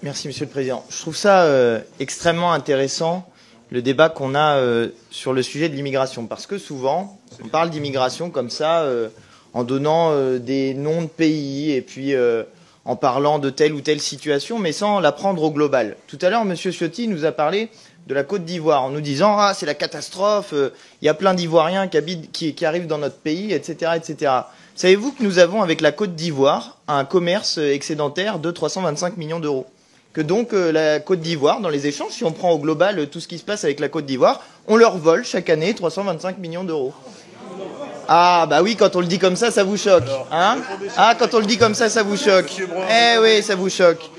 Merci Monsieur le Président. Je trouve ça extrêmement intéressant, le débat qu'on a sur le sujet de l'immigration. Parce que souvent, on parle d'immigration comme ça, en donnant des noms de pays et puis en parlant de telle ou telle situation, mais sans la prendre au global. Tout à l'heure, Monsieur Ciotti nous a parlé de la Côte d'Ivoire, en nous disant « Ah, c'est la catastrophe, il y a plein d'Ivoiriens qui arrivent dans notre pays, etc. etc. » Savez-vous que nous avons avec la Côte d'Ivoire un commerce excédentaire de 325 millions d'euros? Que donc la Côte d'Ivoire, dans les échanges, si on prend au global tout ce qui se passe avec la Côte d'Ivoire, on leur vole chaque année 325 millions d'euros. Ah bah oui, quand on le dit comme ça vous choque. Hein? Ah, quand on le dit comme ça vous choque. Eh oui, ça vous choque.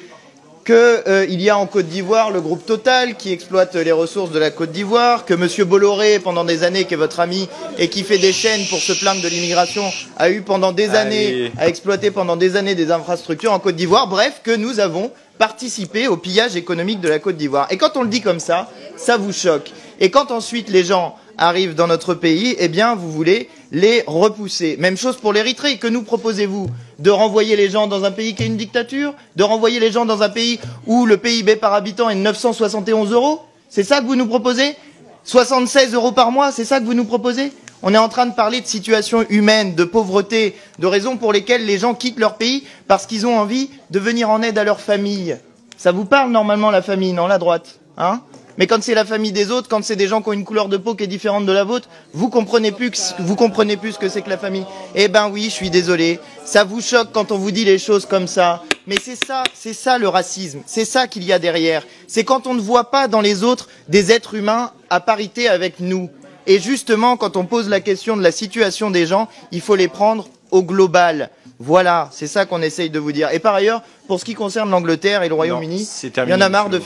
Il y a en Côte d'Ivoire le groupe Total qui exploite les ressources de la Côte d'Ivoire, que M. Bolloré, pendant des années, qui est votre ami, et qui fait des chaînes pour se plaindre de l'immigration, a eu pendant des années, a exploité pendant des années des infrastructures en Côte d'Ivoire. Bref, que nous avons participé au pillage économique de la Côte d'Ivoire. Et quand on le dit comme ça vous choque. Et quand ensuite les gens arrivent dans notre pays, eh bien, vous voulez les repousser. Même chose pour l'Érythrée. Que nous proposez-vous? De renvoyer les gens dans un pays qui est une dictature? De renvoyer les gens dans un pays où le PIB par habitant est de 971 euros? C'est ça que vous nous proposez? 76 euros par mois, c'est ça que vous nous proposez? On est en train de parler de situation humaine, de pauvreté, de raisons pour lesquelles les gens quittent leur pays parce qu'ils ont envie de venir en aide à leur famille. Ça vous parle normalement la famille, non, la droite, hein? Mais quand c'est la famille des autres, quand c'est des gens qui ont une couleur de peau qui est différente de la vôtre, vous comprenez plus ce que c'est que la famille. Eh ben oui, je suis désolé. Ça vous choque quand on vous dit les choses comme ça. Mais c'est ça le racisme. C'est ça qu'il y a derrière. C'est quand on ne voit pas dans les autres des êtres humains à parité avec nous. Et justement, quand on pose la question de la situation des gens, il faut les prendre au global. Voilà, c'est ça qu'on essaye de vous dire. Et par ailleurs, pour ce qui concerne l'Angleterre et le Royaume-Uni, il y en a marre de